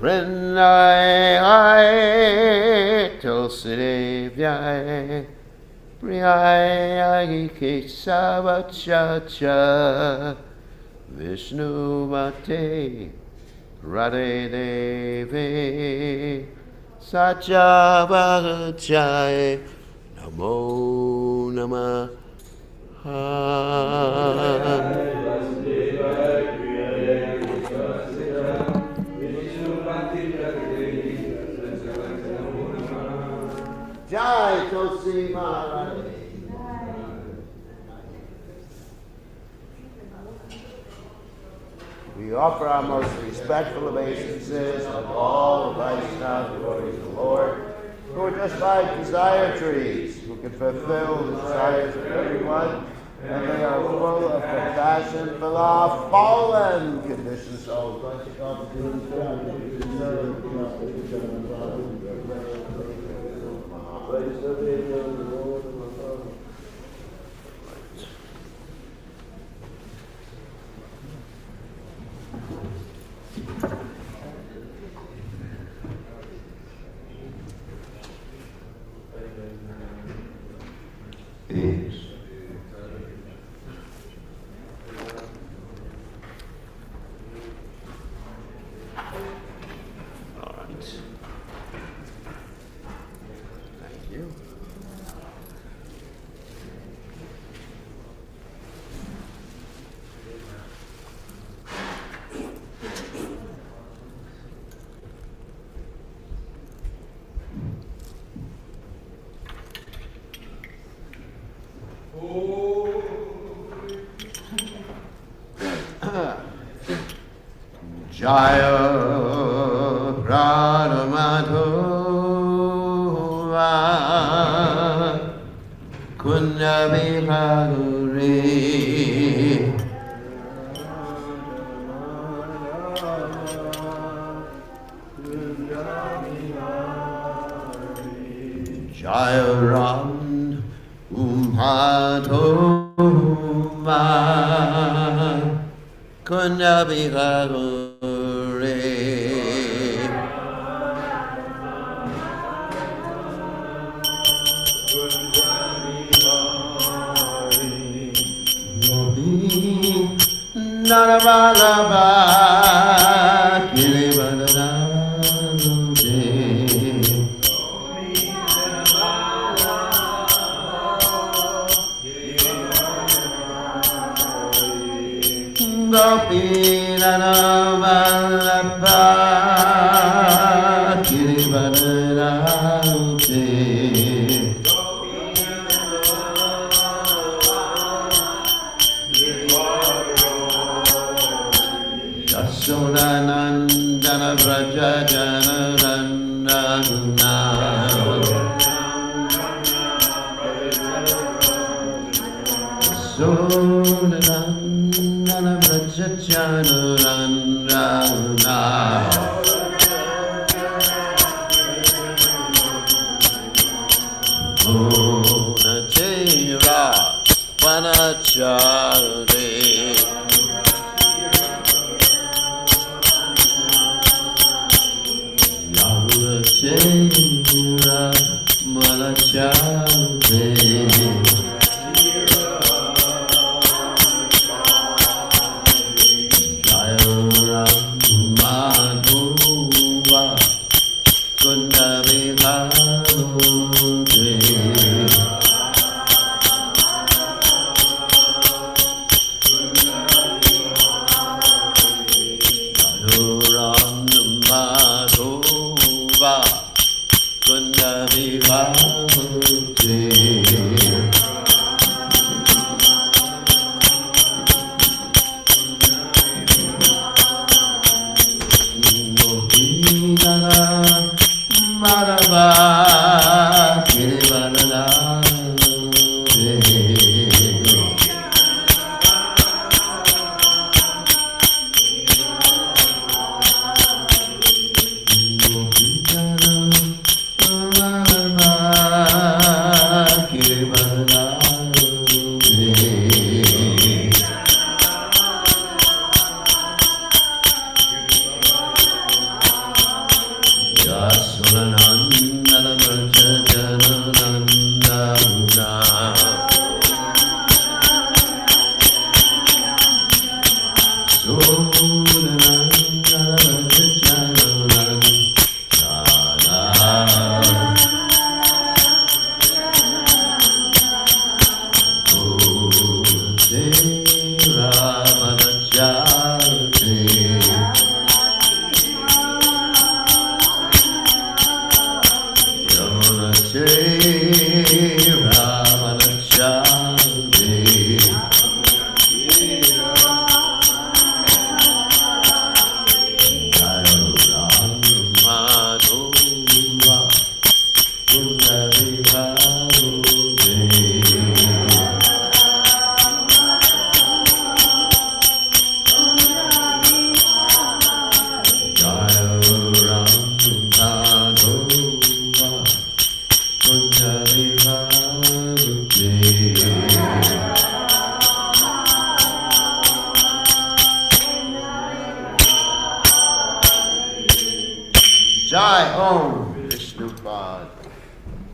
Vrinai Tulsi Vyai Priyai Kesavachacha Vishnu Mate Radhe Devi Sajavachai Namo Namah. Jai Tulsi Maharani. We offer our most respectful obeisances of all the Vaishnava devotees of the Lord, who are just like desire trees, who can fulfill the desires of everyone, and they are full of compassion for the fallen conditioned souls. Jaya Radha Madhava Kunda Vibhaguri Jaya Ram Madhava Kunda Vibhaguri Naravalabha Kirivadanarude Gopinanavalabha Kirivadanarude Sunanandana Vraja Janarandana Sunanandana Vraja Janarandana Gunatera Vanachare Jaya Malachave Jaya Madhuva Kunda Vibhaguri Jaya Madhuva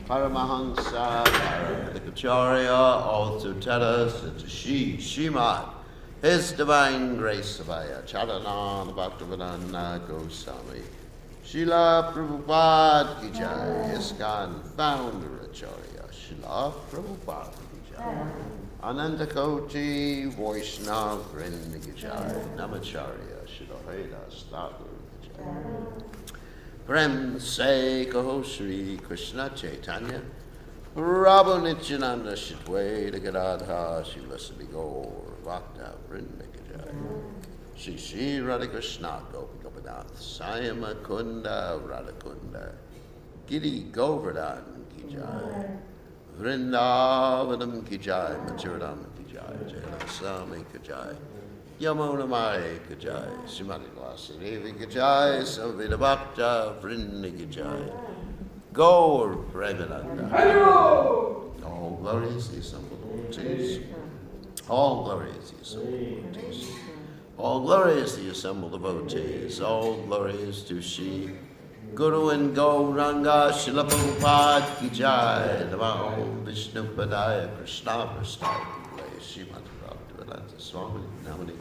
Paramahansa, Paramedicacharya, also tell us that Shimad, His Divine Grace Savaya, Charananda Bhaktivedanta Goswami, Srila Prabhupada Ki Jai, ISKCON Founder Acharya, Srila Prabhupada Ki Jai, Ananta Koti Vaishnava Vrinda Ki Jai, Namacharya, Srila Haridas Thakur Ki Jai. Prem Se Kaho Shri Krishna Chaitanya, Prabhu Nityananda Shitweda Gadadha, Shilasadi Gaur, Bhakta Vrinda Ki Jai. Shri Shri Radha Krishna Gopi Gopinath Sayama Kunda Radha Kunda Giri Govardhan Ki Jai Vrindavanam Ki Jai Mathuradam Ki Jai Jailasami Ki Jai Yamuna Mai Ki Jai Srimati Vasudevi Ki Jai Savita Bhakta Vrinda Ki Jai Gaur Premananda. All glories the assembled devotees. All glories the assembled devotees. All glories to the assembled devotees, all glories to Shri Guru and Gauranga, Srila Prabhupada Ki Jai, Namo Vishnu Padaya, Krishna Prasthaya, Srimati Bhaktivedanta Swami Namani,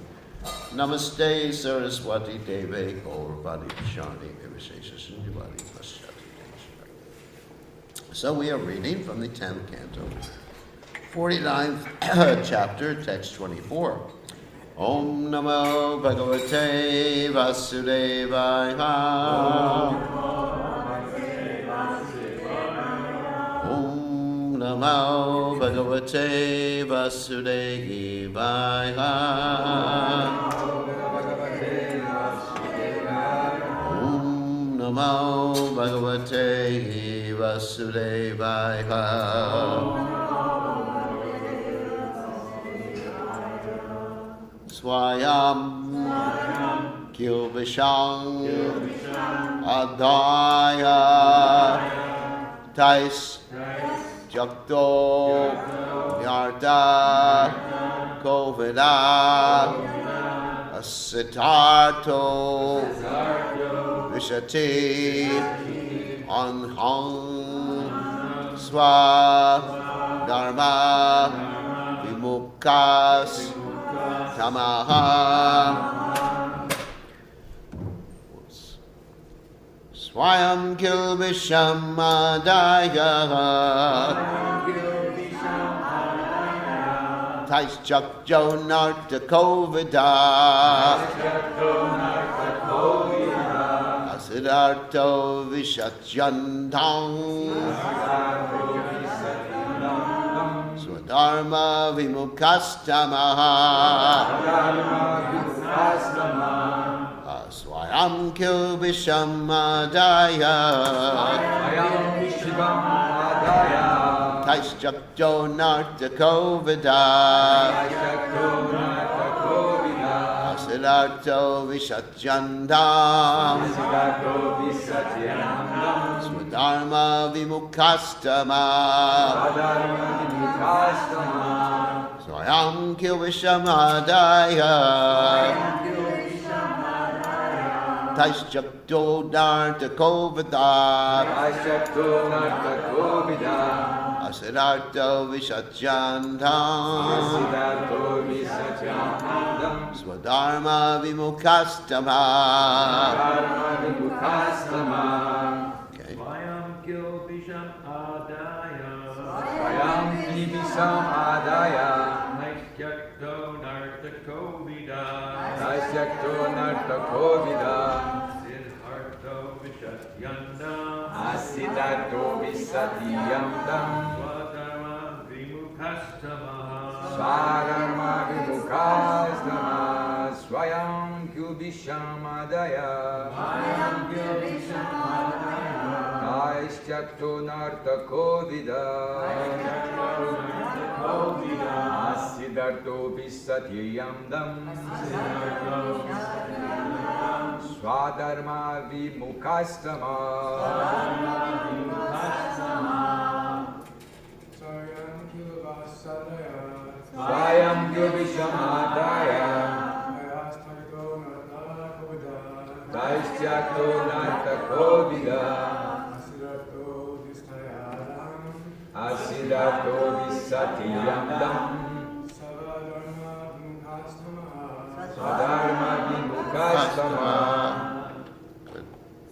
Namaste Saraswati Deve, Gaurvani Shani, Vivishesha Sindhivadi Paschati Deshara. So we are reading from the 10th canto, 49th chapter, text 24. Om Namo Bhagavate Vasudevaya. Om Namo Bhagavate Vasudevaya. Om Namo Bhagavate Vasudevaya. Swayam Kilvishang Adaya Tais Jakto Nyarta Kovida Asitarto Vishati Anhang Swa Dharma Vimukas Tamaha Swayam Kilvisham Adaya Tais Jakjo Narta Kovida Asidarto Vishatyantang Dharma Vimukastamaha Swayam Kilvisham Adaya Tais Jakjo Narta Kovida Asidarto Vishatyandam Swadharma Vimukastama Swayam Kilvisham Adaya Tais Jakjo Narta Kovida Asidarto Vishatyandam Swadharma Vimukastama. Okay. Swayam Kilvisham Adaya. Swayam Kilvisham Adaya. Naisyakto Narta Kovida. Naisyakto Narta Kovida. Siddharto Vishatyandam. Asiddharto Visatyandam. Swadharma Vimukastama. Swadharma Vimukastama. Swayam Kilvisham Adaya. Swayam Kilvisham Adaya. Naisyakto Narta Kovida. Asiddharto Visatyandam. Swadharma Vimukastama. Swayam Kilvisham Adaya. Naisyakto Narta Kovida. Jato Visatiyamdam Swadharma Vimukastama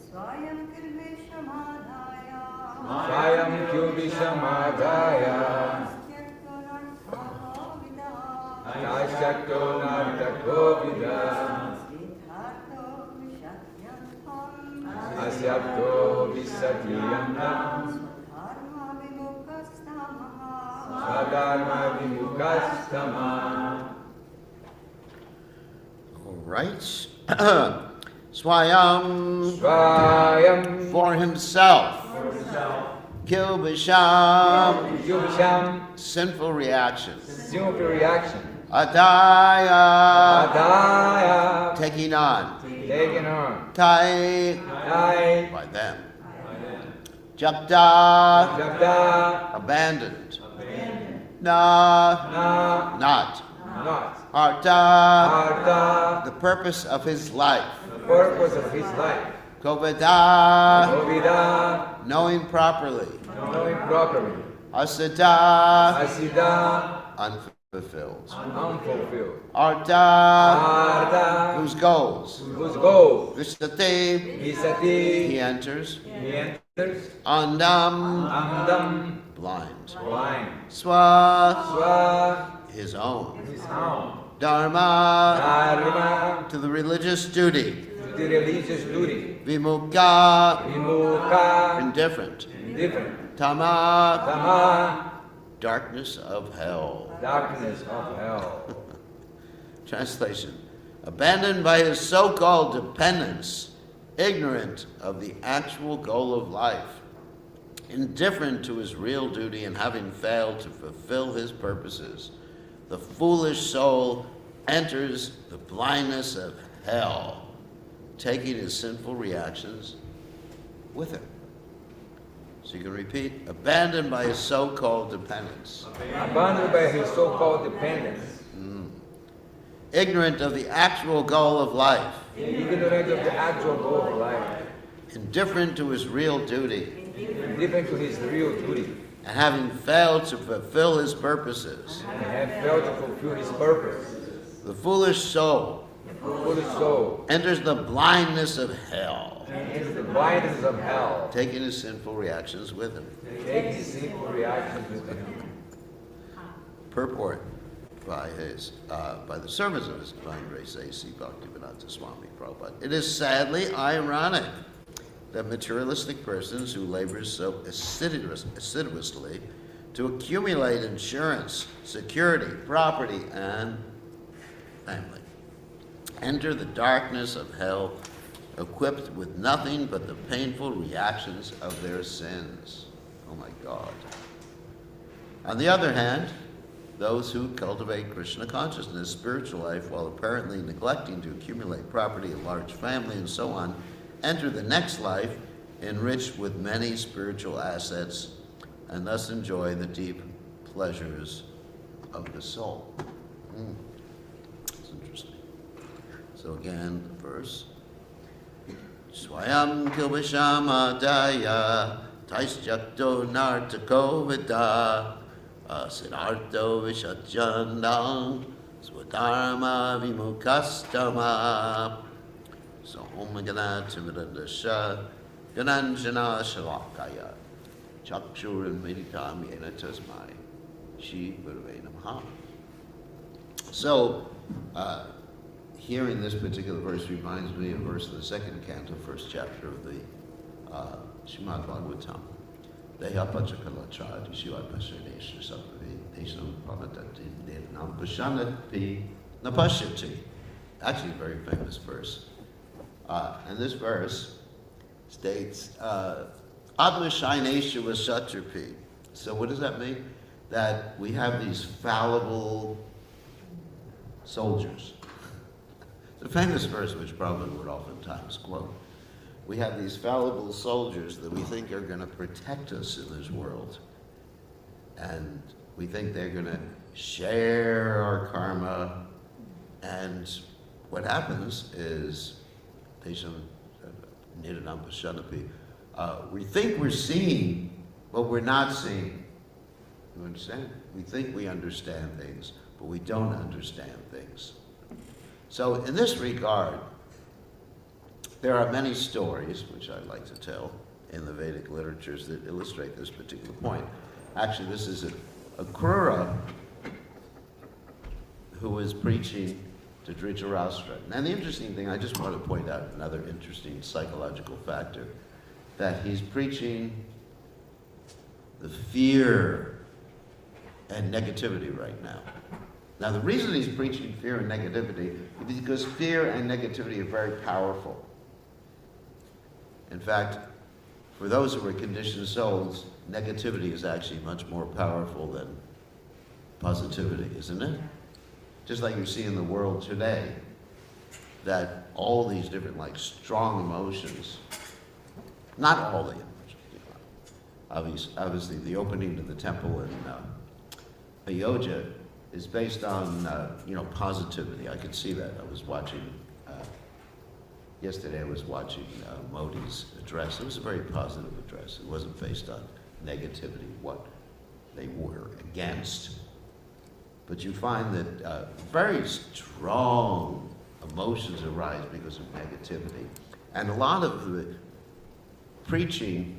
Swayam Kirvishamadhaya Swayam Kyubhishamadhaya Tashakto Nartakobida Asyapto Visatiyamdam Swadharma Vimukastama. All right. Swayam, Swayam for himself. Kilbisham, Yubhisham sinful reactions. Simple reaction Adaya, Adaya taking on. Taken on Tai, Dai by them. Japta, Jabda abandoned. Na, Na not. Not Arta, Artha the purpose of his life. The purpose of his life Kovada, Ovida knowing properly. Knowing properly Asada, Asida unfulfilled. Unfulfilled Arta, Artha whose goals. Whose goal Vishati, Visati he enters. He enters Andam, Amdam blind. Blind Swa, Swa his own. His own Dharma, Dharma to the religious duty. To the religious duty Vimukha, Vimukha indifferent. Different Tama, Tama darkness of hell. Darkness of hell Translation: abandoned by his so-called dependence, ignorant of the actual goal of life, indifferent to his real duty, and having failed to fulfill his purposes, the foolish soul enters the blindness of hell, taking his sinful reactions with him. So you can repeat: abandoned by his so-called dependence, Abandoned by his so-called dependence ignorant of the actual goal of life, Ignorant of the actual goal of life indifferent to his real duty, Indifferent to his real duty and having failed to fulfill his purposes, And have failed to fulfill his purpose the foolish soul The foolish soul enters the blindness of hell, Into the blindness of hell taking his sinful reactions with him. Take his sinful reactions with him Purport by the servants of His Divine Grace A.C. Bhaktivedanta Swami Prabhupada. It is sadly ironic that materialistic persons who labor so assiduously to accumulate insurance, security, property, and family enter the darkness of hell equipped with nothing but the painful reactions of their sins. Oh my God. On the other hand, those who cultivate Krishna consciousness, spiritual life, while apparently neglecting to accumulate property, a large family, and so on, enter the next life enriched with many spiritual assets, and thus enjoy the deep pleasures of the soul. It's interesting. So again, the verse. Swayam kilvishamadaya taisjakto nartako vida siddhartho vishatjandam swadharma vimukastama. So Om Gana Timirandasha Gananjana Shalakaya Chakshur Meditam Yena Tasmai Shri Gurave Namaha. So hearing this particular verse reminds me of a verse of the second canto, first chapter of the Srimad Bhagavatam. Dehapachakalacha Dishivatpashanesha Sattvavi Desam Pamatati Denam Pashanati Napashyati. Actually, a very famous verse. And this verse states, Advashainesha Vasatrapi. So what does that mean? That we have these fallible soldiers. It's a famous verse which Prabhupada would oftentimes quote. We have these fallible soldiers that we think are going to protect us in this world. And we think they're going to share our karma. And what happens is, we think we're seeing, but we're not seeing. You understand? We think we understand things, but we don't understand things. So in this regard, there are many stories, which I like to tell, in the Vedic literatures that illustrate this particular point. Actually, this is a Krura who was preaching to Dhritarashtra. And the interesting thing, I just want to point out another interesting psychological factor, that he's preaching the fear and negativity right now. Now, the reason he's preaching fear and negativity is because fear and negativity are very powerful. In fact, for those who are conditioned souls, negativity is actually much more powerful than positivity, isn't it? Just like you see in the world today, that all these different, like, strong emotions, not all the emotions, obviously the opening to the temple in Ayodhya is based on, positivity. I could see that. I was watching, yesterday I was watching Modi's address. It was a very positive address. It wasn't based on negativity, what they were against. But you find that very strong emotions arise because of negativity. And a lot of the preaching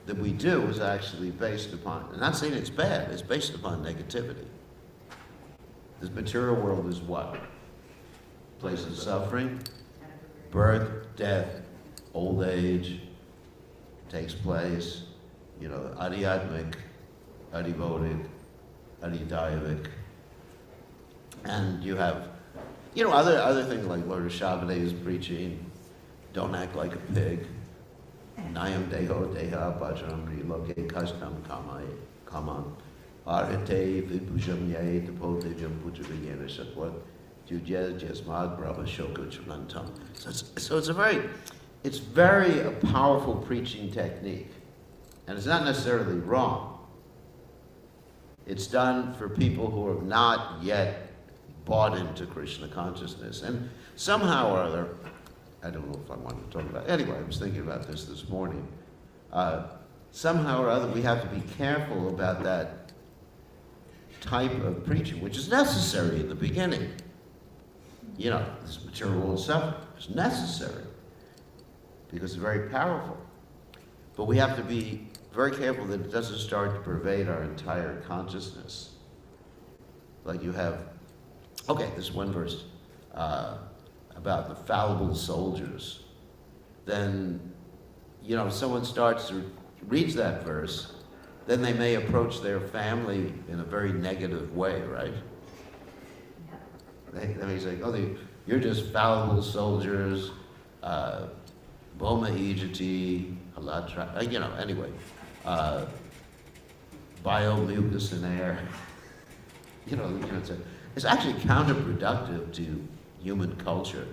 that we do is actually based upon, I'm not saying it's bad, it's based upon negativity. This material world is what? Place of suffering, birth, death, old age takes place, adhyatmic, adhivodic, adhidaivic. And you have, other things like Lord Shabade is preaching, don't act like a pig. Nayam deho deha bhajaram loke kashtam kamam. Arhate vibhujam yae tapodejam pujavayena shakvat. Jujel jasmad brahma shoka chulantam. So it's very a powerful preaching technique. And it's not necessarily wrong. It's done for people who have not yet bought into Krishna consciousness. And somehow or other, I don't know if I want to talk about it. Anyway, I was thinking about this morning. Somehow or other, we have to be careful about that type of preaching, which is necessary in the beginning. This material world suffering is necessary because it's very powerful. But we have to be very careful that it doesn't start to pervade our entire consciousness. Like you have, this one verse about the fallible soldiers. Then, if someone starts to read that verse, then they may approach their family in a very negative way, right? They may say, you're just fallible soldiers, boma ejati, halatra, anyway. Biomucus in air. It's actually counterproductive to human culture.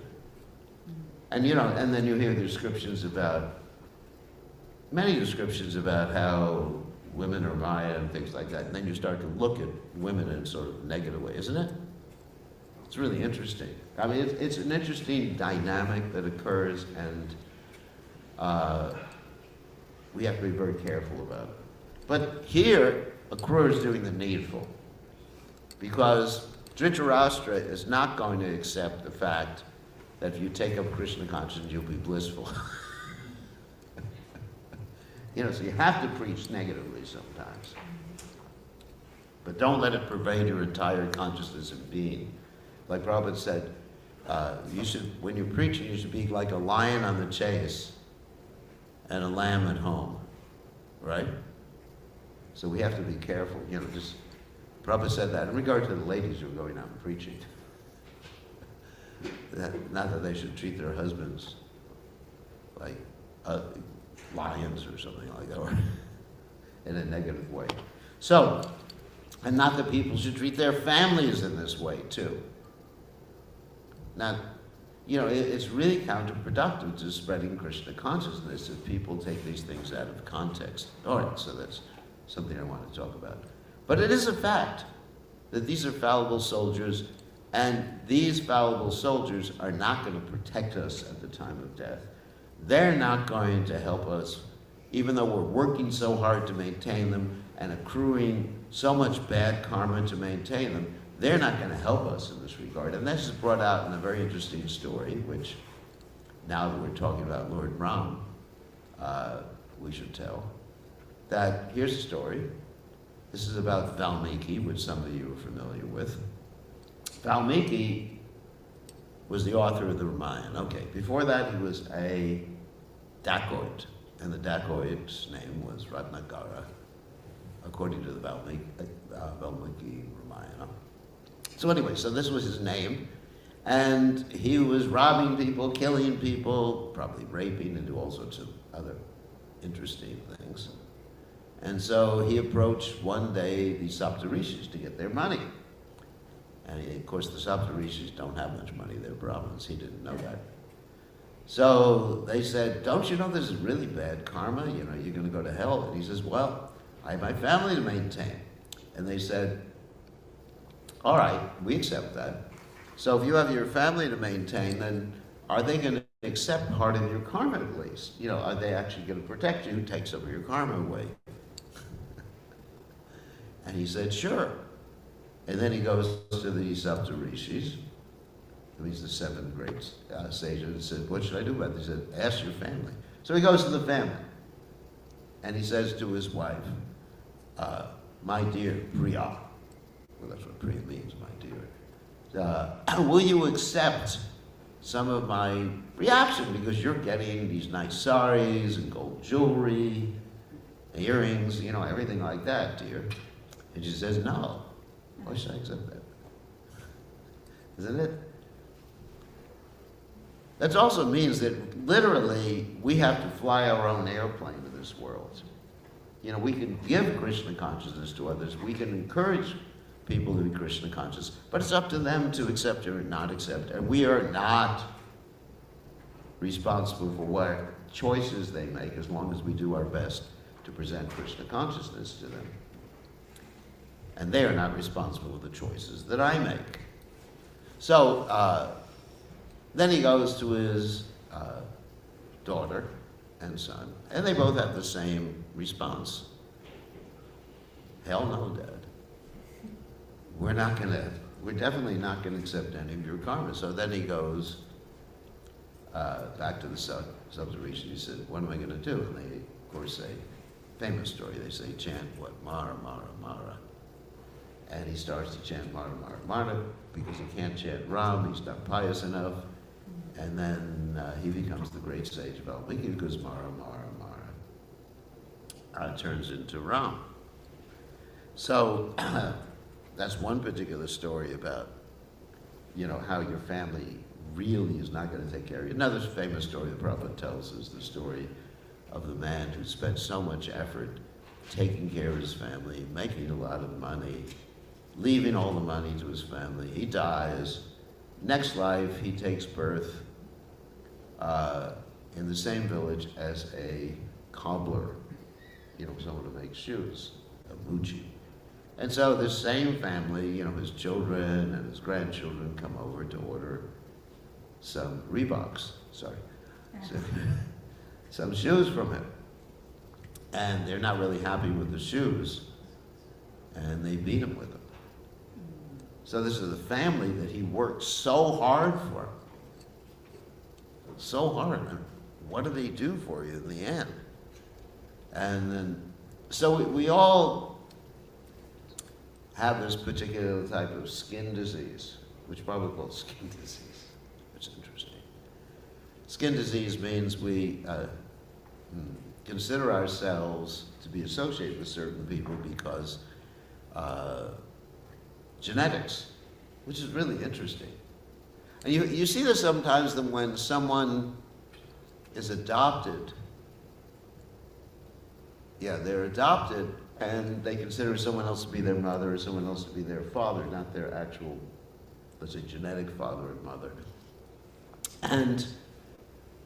And and then you hear many descriptions about how women are Maya and things like that, and then you start to look at women in a sort of negative way, isn't it? It's really interesting. I mean, it's an interesting dynamic that occurs, and we have to be very careful about it. But here, Akrura is doing the needful, because Dhritarashtra is not going to accept the fact that if you take up Krishna consciousness, you'll be blissful. So you have to preach negatively sometimes. But don't let it pervade your entire consciousness and being. Like Prabhupada said, when you're preaching, you should be like a lion on the chase and a lamb at home, right? So we have to be careful. Prabhupada said that in regard to the ladies who are going out and preaching. Not that they should treat their husbands like lions or something like that, or in a negative way. So, and not that people should treat their families in this way too. Now, it's really counterproductive to spreading Krishna consciousness if people take these things out of context. All right, so that's something I want to talk about. But it is a fact that these are fallible soldiers, and these fallible soldiers are not going to protect us at the time of death. They're not going to help us, even though we're working so hard to maintain them and accruing so much bad karma to maintain them, they're not going to help us in this regard. And this is brought out in a very interesting story, which now that we're talking about Lord Ram, we should tell. That here's a story. This is about Valmiki, which some of you are familiar with. Valmiki was the author of the Ramayana. Okay, before that he was a dacoit, and the dacoit's name was Ratnakara, according to the Valmiki Ramayana. So anyway, so this was his name, and he was robbing people, killing people, probably raping, and do all sorts of other interesting things. And so he approached one day the Saptarishis to get their money. And of course the Saptarishis don't have much money, they're Brahmins, he didn't know that. So they said, don't you know this is really bad karma? You know, you're going to go to hell. And he says, well, I have my family to maintain. And they said, all right, we accept that. So if you have your family to maintain, then are they going to accept part of your karma at least? You know, are they actually going to protect you, take some of your karma away? And he said, sure. And then he goes to the Saptarishis, he's the seven great sages, and said, what should I do about it? He said, ask your family. So he goes to the family, and he says to his wife, my dear Priya, well, that's what Priya means, my dear, will you accept some of my reaction, because you're getting these nice saris and gold jewelry, earrings, you know, everything like that, dear. And she says, no. Why should I accept that? Isn't it? That also means that literally we have to fly our own airplane to this world. You know, we can give Krishna consciousness to others. We can encourage people to be Krishna conscious, but it's up to them to accept or not accept. And we are not responsible for what choices they make, as long as we do our best to present Krishna consciousness to them. And they are not responsible for the choices that I make. So then he goes to his daughter and son, and they both have the same response. Hell no, Dad. We're definitely not gonna accept any of your karma. So then he goes back to the Saptarishi. He said, what am I gonna do? And they, of course, say, famous story, they say, chant what? Mara, Mara, Mara. And he starts to chant Mara, Mara, Mara, because he can't chant Ram, he's not pious enough. And then he becomes the great sage of Valmiki, because Mara, Mara, Mara turns into Ram. So that's one particular story about, you know, how your family really is not going to take care of you. Another famous story the Prabhupada tells is the story of the man who spent so much effort taking care of his family, making a lot of money, leaving all the money to his family. He dies. Next life, he takes birth in the same village as a cobbler, you know, someone who makes shoes, a muchi. And so this same family, you know, his children and his grandchildren come over to order some Reeboks, some shoes from him. And they're not really happy with the shoes, and they beat him with them. So this is the family that he worked so hard for. So hard. And what do they do for you in the end? And then, so we all have this particular type of skin disease, which is probably called skin disease, which is interesting. Skin disease means we consider ourselves to be associated with certain people because genetics, which is really interesting. And you see this sometimes when someone is adopted. Yeah, they're adopted and they consider someone else to be their mother or someone else to be their father, not their actual, let's say, genetic father and mother. And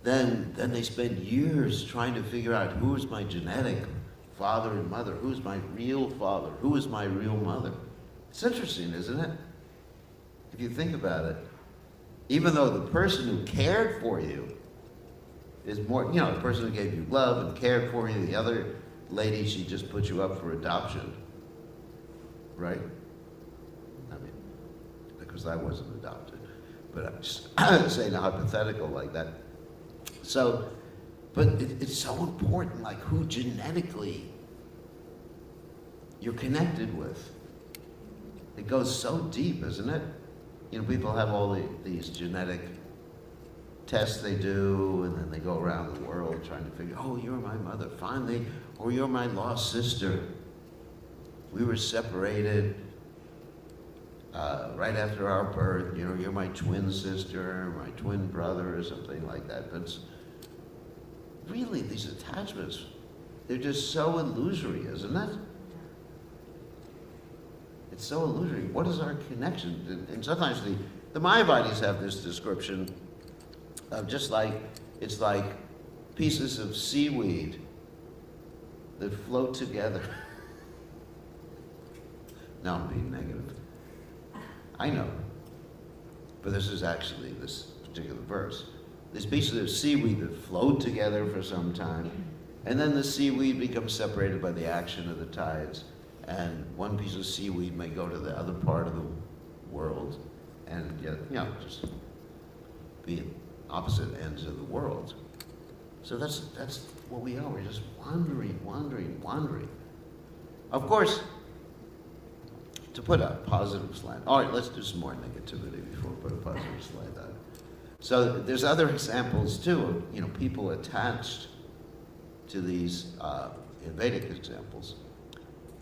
then they spend years trying to figure out who is my genetic father and mother, who's my real father, who is my real mother. It's interesting, isn't it? If you think about it, even though the person who cared for you is more, you know, the person who gave you love and cared for you, the other lady, she just put you up for adoption. right? I mean, because I wasn't adopted, but I'm just saying a hypothetical like that. So, but it's so important, like who genetically you're connected with. It goes so deep, isn't it? You know, people have all these genetic tests they do, and then they go around the world trying to figure, oh, you're my mother, finally, or you're my lost sister. We were separated right after our birth. You know, you're my twin sister, my twin brother, or something like that. But it's really, these attachments, they're just so illusory, isn't it? It's so illusory. What is our connection? And sometimes the Mayavadis have this description of just like, it's like pieces of seaweed that float together. No, I'm being negative. I know. But this is actually this particular verse. These pieces of seaweed that float together for some time, and then the seaweed becomes separated by the action of the tides, and one piece of seaweed may go to the other part of the world, and yet, you know, just be at opposite ends of the world. So that's what we are. We're just wandering. Of course, to put a positive slant. All right, let's do some more negativity before we put a positive slant on it. So there's other examples too of, you know, people attached to these in Vedic examples.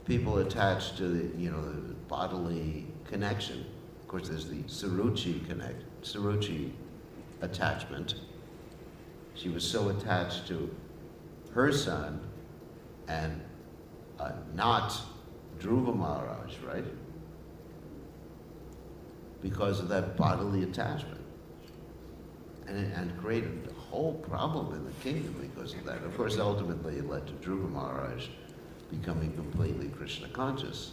People attached to the, you know, the bodily connection. Of course, there's the Suruchi attachment. She was so attached to her son and not Dhruva Maharaj, right? Because of that bodily attachment. And created a whole problem in the kingdom because of that. Of course, ultimately it led to Dhruva Maharaj becoming completely Krishna conscious.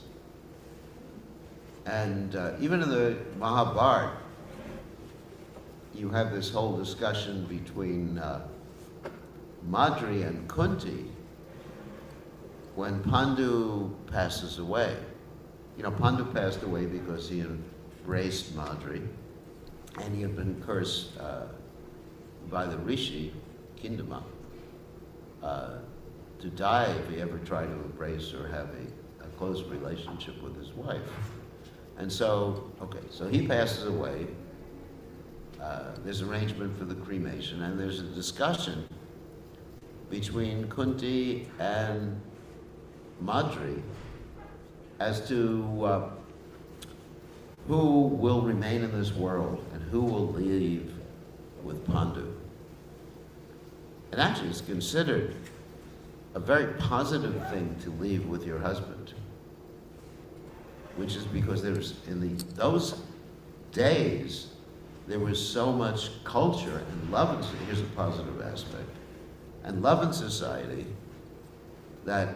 And even in the Mahabharata, you have this whole discussion between Madri and Kunti when Pandu passes away. You know, Pandu passed away because he embraced Madri, and he had been cursed by the Rishi, Kindama, to die if he ever tried to embrace or have a close relationship with his wife. And so, so he passes away. There's arrangement for the cremation, and there's a discussion between Kunti and Madri as to who will remain in this world and who will leave with Pandu. And actually, it's considered a very positive thing to leave with your husband, which is because those days, there was so much culture and love in, here's a positive aspect, and love in society that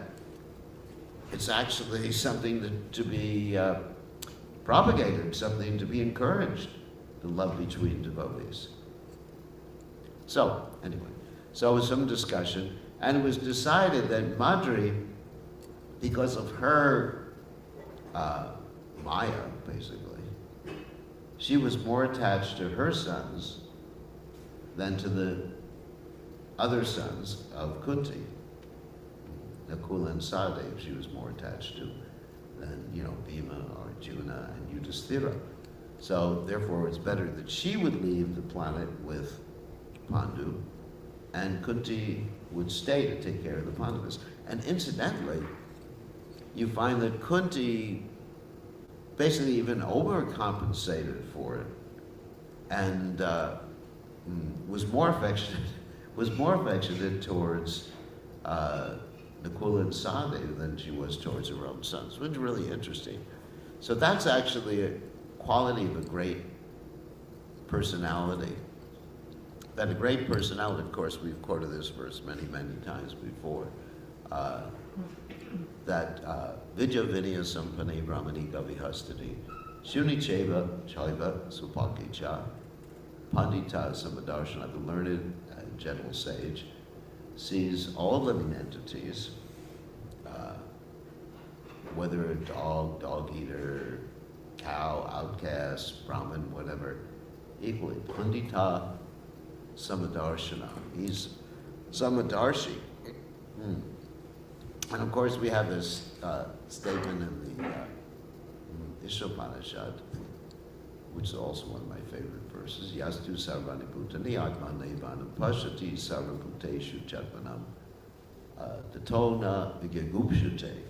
it's actually something to be propagated, something to be encouraged, the love between devotees. So, anyway, so there was some discussion, and it was decided that Madri, because of her Maya, basically, she was more attached to her sons than to the other sons of Kunti. Nakula and Sahadev she was more attached to than, you know, Bhima, Arjuna, and Yudhisthira. So therefore it's better that she would leave the planet with Pandu, and Kunti would stay to take care of the Pandavas. And incidentally, you find that Kunti basically even overcompensated for it, and was more affectionate towards Nakula and Sahadev than she was towards her own sons, which is really interesting. So that's actually a quality of a great personality. That a great personality, of course, we've quoted this verse many, many times before, that Vidya Vinaya Sampane Brahmanika Vihastani Shuni Cheva Chaiva Supaki Cha Pandita Samadarshana, the learned and gentle sage, sees all living entities whether a dog, dog eater, cow, outcast, Brahmin, whatever, equally. Pandita Samadarshana. He's Samadarshi. And of course, we have this statement in the Ishopanishad, which is also one of my favorite verses. Yastu sarvani bhutani atmane vanam pashati sarvabhuteshu chatmanam tatona vigagupshate.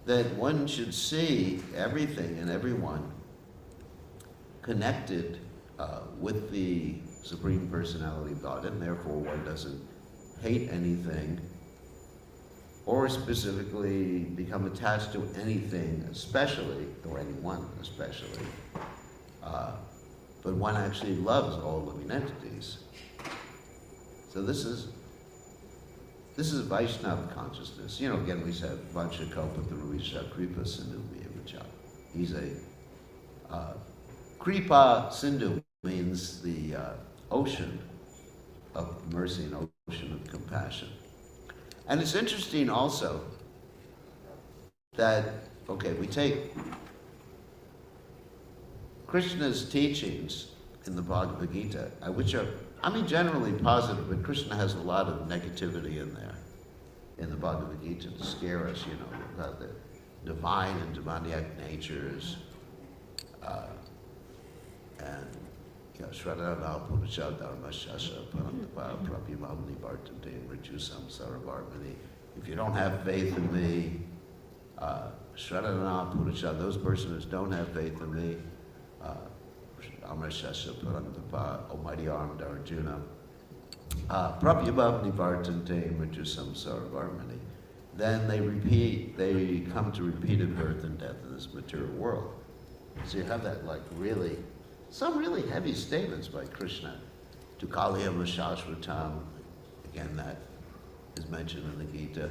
That one should see everything and everyone connected with the Supreme Personality of God, and therefore one doesn't hate anything or specifically become attached to anything especially, or anyone especially, but one actually loves all living entities. So this is Vaishnava consciousness. You know, again, we said Vanchakalpataruvesha Kripa Sindhu Vivacha. He's a Kripa Sindhu means the ocean of mercy and ocean of compassion. And it's interesting also that, okay, we take Krishna's teachings in the Bhagavad Gita, which are, I mean, generally positive, but Krishna has a lot of negativity in there, in the Bhagavad Gita, to scare us, you know, about the divine and demoniac natures, and Shradana Purucha Dharma Shasha Parantapa Prabhimamni Bhartante Rajusam Saravarmani. If you don't have faith in me, Shradana Purucha, those persons who don't have faith in me, Amra Shasha Parantapa, Almighty Armed Arjuna, Prabhimamni Bhartante Rajusam Saravarmani. Then they come to repeated birth and death in this material world. So you have that, like, really, some really heavy statements by Krishna. Tukaliyam Shashvatam, again, that is mentioned in the Gita.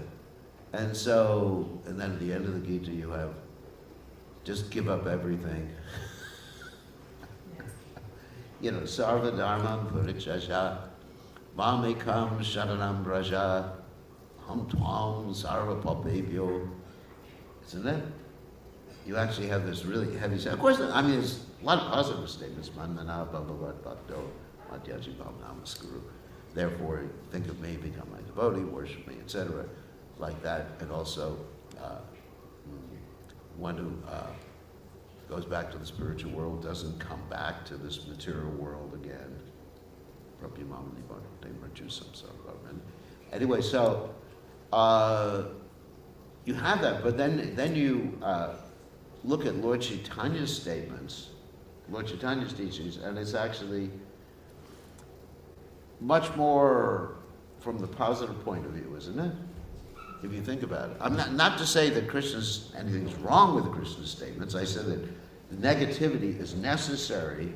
And so, and then at the end of the Gita you have, just give up everything. You know, Sarva Dharmam Purichasha, Vamekam Sharanam Braja, Hum Twam Sarva Papebhyo. Isn't it? You actually have this really heavy statement. Of course, I mean, there's a lot of positive statements. Mandana Bhagavat Bhakto Madhyaji Bhav Namaskuru. Therefore, think of me, become my devotee, worship me, etc. Like that. And also, one who goes back to the spiritual world doesn't come back to this material world again. Anyway, so you have that, but then you look at Lord Chaitanya's statements, Lord Chaitanya's teachings, and it's actually much more from the positive point of view, isn't it? If you think about it. I'm not to say that anything's wrong with Krishna's statements. I said that the negativity is necessary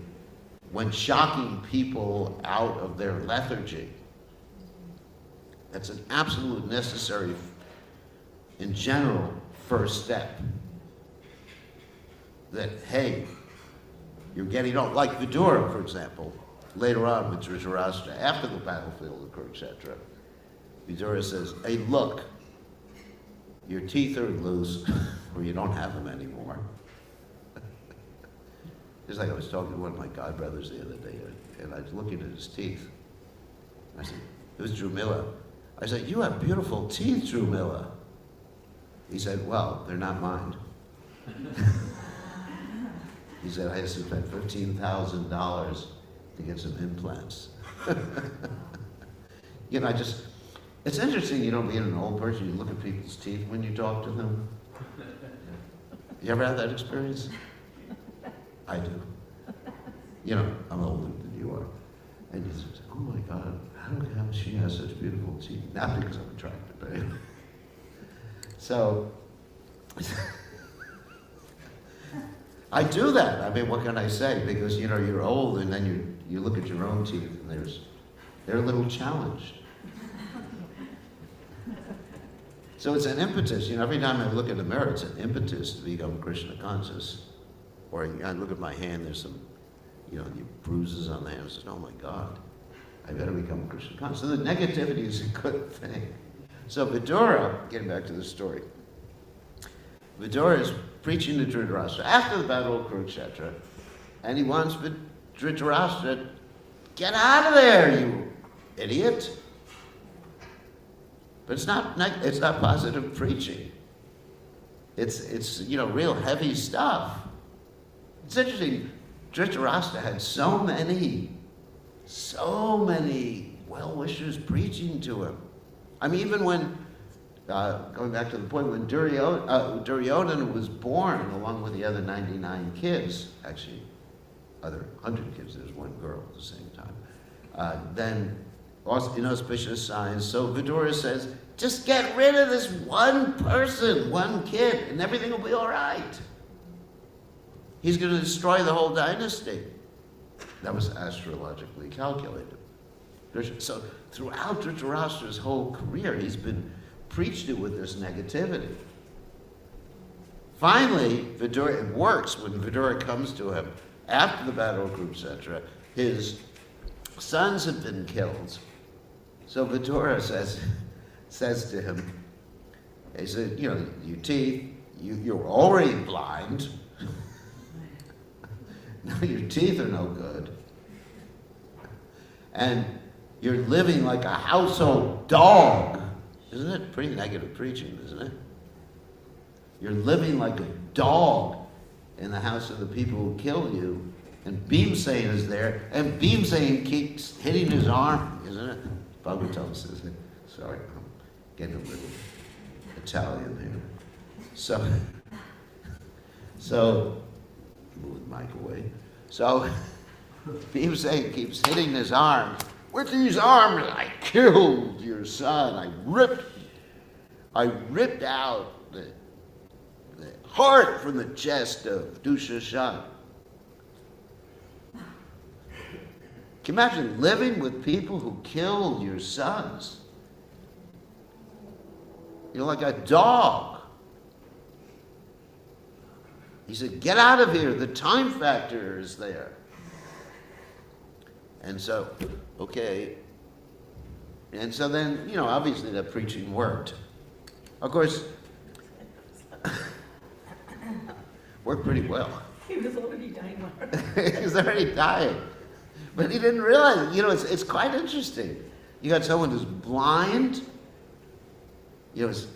when shocking people out of their lethargy. That's an absolute necessary, in general, first step. That, hey, you're getting old. Like Vidura, for example, later on with Dhritarashtra, after the battlefield of Kurukshetra, Vidura says, hey, look, your teeth are loose, or you don't have them anymore. Just like I was talking to one of my godbrothers the other day, and I was looking at his teeth. I said, it was Drumila. I said, you have beautiful teeth, Drumila. He said, well, they're not mine. He said, I had to spend $15,000 to get some implants. You know, it's interesting, you know, being an old person, you look at people's teeth when you talk to them. You ever had that experience? I do. You know, I'm older than you are. And you say, oh my God, how she has such beautiful teeth? Not because I'm attractive, but anyway. So, I do that. I mean, what can I say? Because, you know, you're old and then you look at your own teeth and they're a little challenged. So it's an impetus. You know, every time I look in the mirror, it's an impetus to become Krishna conscious. Or I look at my hand, there's some, you know, bruises on the hand. I said, oh my God, I better become Krishna conscious. So the negativity is a good thing. So Vidura, getting back to the story, Vidura is preaching to Dhritarashtra after the Battle of Kurukshetra, and he wants Dhritarashtra, get out of there, you idiot. But it's not positive preaching. It's real heavy stuff. It's interesting. Dhritarashtra had so many well-wishers preaching to him. I mean, even when, going back to the point, when Duryodhana was born, along with the other 99 kids, actually, other 100 kids, there's one girl at the same time, then inauspicious signs. So Vidura says, just get rid of this one person, one kid, and everything will be all right. He's going to destroy the whole dynasty. That was astrologically calculated. So throughout Dhritarashtra's whole career, he's been preached to with this negativity. Finally, Vidura, it works when Vidura comes to him after the Battle of Kurukshetra. His sons have been killed. So Vidura says to him, he said, your teeth, you're already blind. Now your teeth are no good. And you're living like a household dog. Isn't it pretty negative preaching, isn't it? You're living like a dog in the house of the people who kill you. And Bhimsen is there, and Bhimsen keeps hitting his arm, isn't it? Bhagavatam says it. Sorry, I'm getting a little Italian here. So move the mic away. So Bhimsen keeps hitting his arms. With these arms, I killed your son. I ripped out the heart from the chest of Dushashan. Can you imagine living with people who killed your sons? You're like a dog. He said, get out of here. The time factor is there. And so, okay. And so then, obviously that preaching worked. Of course, worked pretty well. He was already dying. He was already dying. But he didn't realize it. It's quite interesting. You got someone who's blind. It's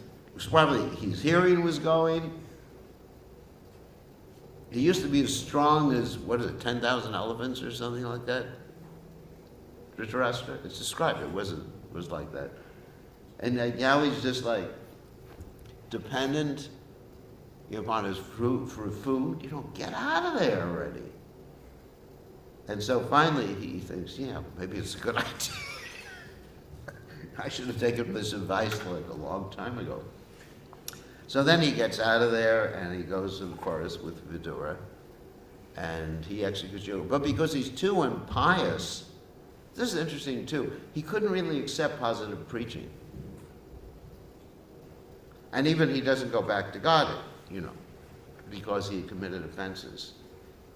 probably his hearing was going. He used to be as strong as, 10,000 elephants or something like that? Dhritarashtra? It's described. It was like that. And now he's just like dependent upon his fruit for food. Get out of there already. And so finally he thinks, maybe it's a good idea. I should have taken this advice like a long time ago. So then he gets out of there and he goes to the forest with Vidura and he executes yoga. But because he's too impious, this is interesting too, he couldn't really accept positive preaching. And even he doesn't go back to God, because he committed offenses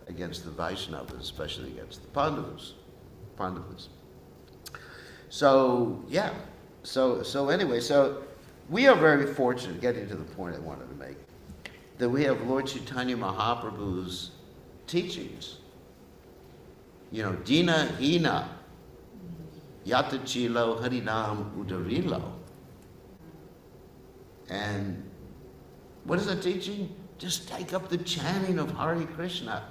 against the Vaishnavas, especially against the Pandavas. So, yeah. So anyway, we are very fortunate, getting to the point I wanted to make, that we have Lord Chaitanya Mahaprabhu's teachings. Dina Hina, Yata Chilo Harinam Udarilo. And what is that teaching? Just take up the chanting of Hare Krishna.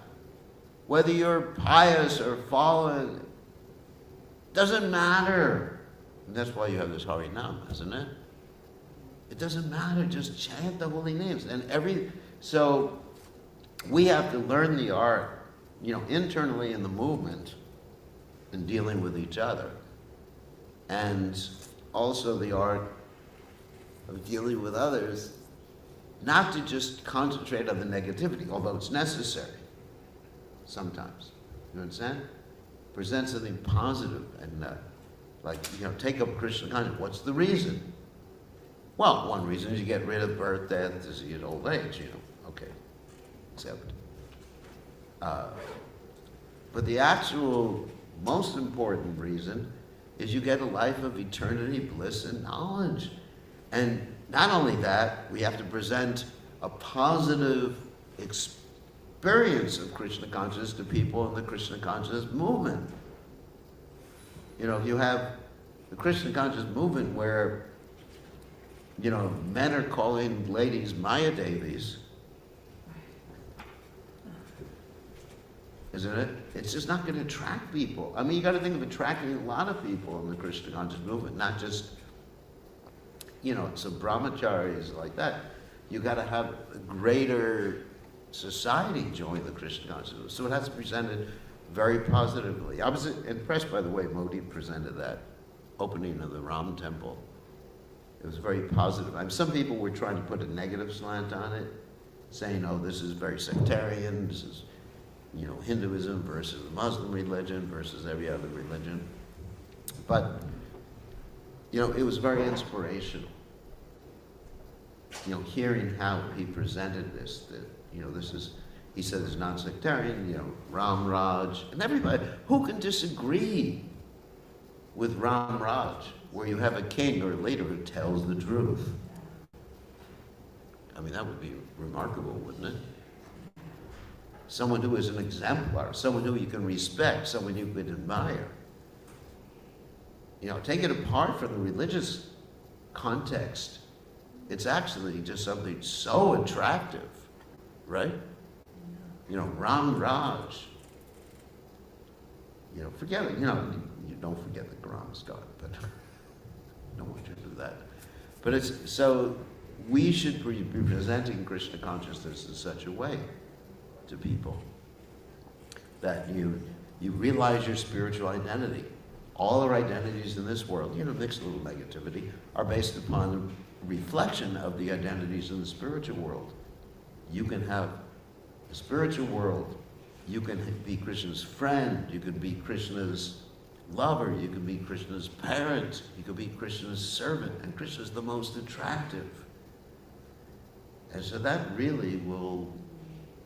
Whether you're pious or fallen, doesn't matter. And that's why you have this Hare Nam, isn't it? It doesn't matter, just chant the holy names. So we have to learn the art, internally in the movement in dealing with each other. And also the art of dealing with others, not to just concentrate on the negativity, although it's necessary sometimes. You understand? Present something positive and take up Krishna consciousness. What's the reason? Well, one reason is you get rid of birth, death, disease, and old age, Okay. Except. But the actual most important reason is you get a life of eternity, bliss, and knowledge. And not only that, we have to present a positive experience of Krishna consciousness to people in the Krishna consciousness movement. You know, if you have the Krishna consciousness movement where, you know, men are calling ladies Maya Devis, isn't it? It's just not going to attract people. I mean, you got to think of attracting a lot of people in the Krishna consciousness movement, not just, you know, some brahmacharis like that. You got to have a greater society join the Krishna consciousness. So it has to be presented very positively. I was impressed by the way Modi presented that opening of the Ram temple. It was very positive. I mean, some people were trying to put a negative slant on it, saying, oh, this is very sectarian, this is, you know, Hinduism versus the Muslim religion versus every other religion. But, you know, it was very inspirational. You know, hearing how he presented this, that, you know, this is, he said it's non-sectarian, you know, Ram Raj, and everybody, who can disagree with Ram Raj, where you have a king or a leader who tells the truth? I mean, that would be remarkable, wouldn't it? Someone who is an exemplar, someone who you can respect, someone you could admire. You know, take it apart from the religious context. It's actually just something so attractive, right? You know, Ram Raj. You know, forget it. You know, you don't forget that Ram's God, but I don't want you to do that. But it's, so we should be presenting Krishna consciousness in such a way to people that you realize your spiritual identity. All our identities in this world, you know, mixed little negativity, are based upon the reflection of the identities in the spiritual world. You can have a spiritual world, you can be Krishna's friend, you can be Krishna's lover, you can be Krishna's parent, you can be Krishna's servant, and Krishna's the most attractive. And so that really will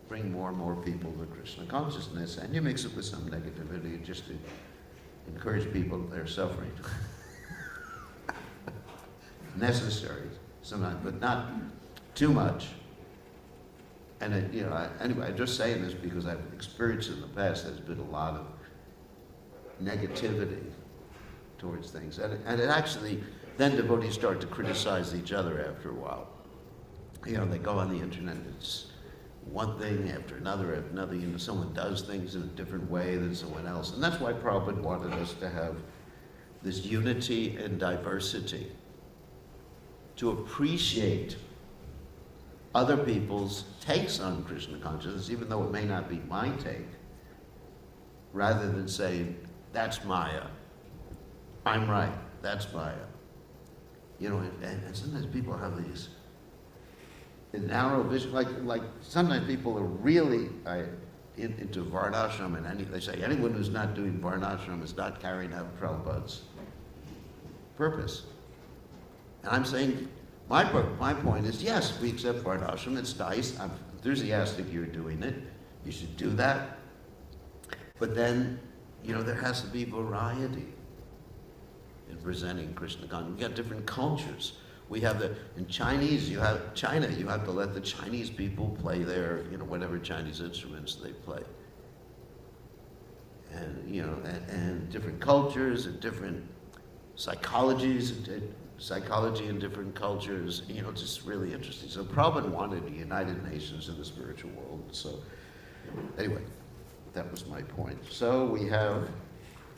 bring more and more people to Krishna consciousness, and you mix it with some negativity just to encourage people that they're suffering. Necessary sometimes, but not too much. And it, you know, anyway, I'm just saying this because I've experienced in the past there's been a lot of negativity towards things, and it actually, then devotees start to criticize each other after a while. You know, they go on the internet, it's one thing after another, you know, someone does things in a different way than someone else. And that's why Prabhupada wanted us to have this unity and diversity, to appreciate other people's takes on Krishna consciousness, even though it may not be my take, rather than saying, that's Maya, I'm right, that's Maya. You know, and sometimes people have these narrow vision, like sometimes people are really into varnashram, and they say anyone who's not doing varnashram is not carrying out Prabhupada's purpose. And I'm saying, my point is, yes, we accept varnashram, it's nice, I'm enthusiastic you're doing it, you should do that. But then, you know, there has to be variety in presenting Krishna consciousness. We've got different cultures. We have in Chinese, you have China, you have to let the Chinese people play their, you know, whatever Chinese instruments they play. And, you know, and different cultures and different psychologies, psychology in different cultures, you know, just really interesting. So Prabhupada wanted the United Nations in the spiritual world. So anyway, that was my point. So we have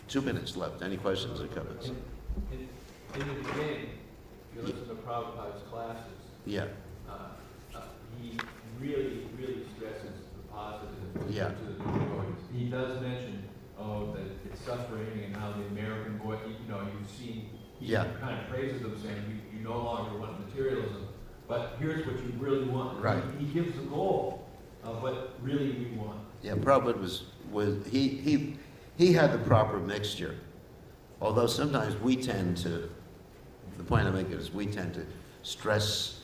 2 minutes left. Any questions or comments? In the beginning, if you listen to Prabhupada's classes, Yeah. He really, really stresses the positive Yeah. to the devotees. He does mention, that it's suffering and how the American boy, you know, you've seen, he Yeah. kind of praises them, saying you no longer want materialism, but here's what you really want. Right. He gives the goal of what really we want. Yeah, Prabhupada he had the proper mixture. Although sometimes we tend to, the point I'm making is we tend to stress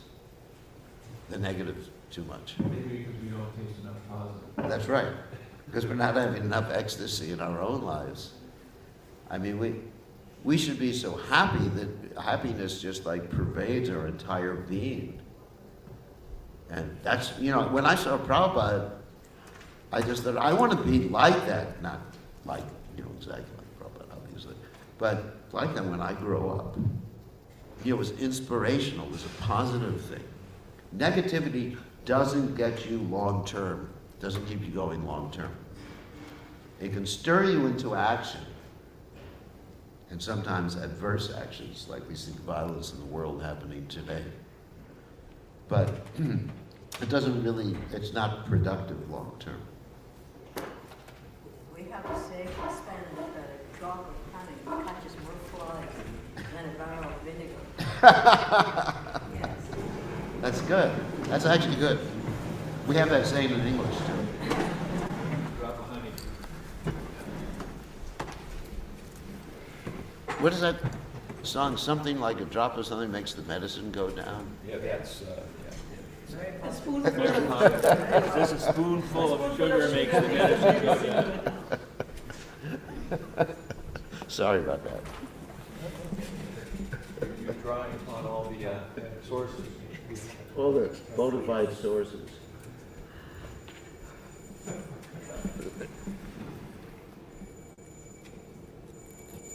the negative too much. Maybe because we don't taste enough positive. That's right, because we're not having enough ecstasy in our own lives. I mean, we should be so happy that happiness just like pervades our entire being. And that's, when I saw Prabhupada, I just thought, I want to be like that. Not like, exactly like Prabhupada, obviously. But like that when I grow up. It was inspirational. It was a positive thing. Negativity doesn't get you long term. Doesn't keep you going long term. It can stir you into action. And sometimes adverse actions, like we see violence in the world happening today. But it doesn't really, it's not productive long term. We have a saying in Spanish that a drop of honey catches more flies than a barrel of vinegar. Yes. That's good. That's actually good. We have that saying in English too. Drop of honey. What is that song? Something like a drop of something makes the medicine go down. Yeah, that's, A spoonful of Just a spoonful of sugar makes the medicine go down. Sorry about that. You're drawing upon all the sources. All the bona fide sources.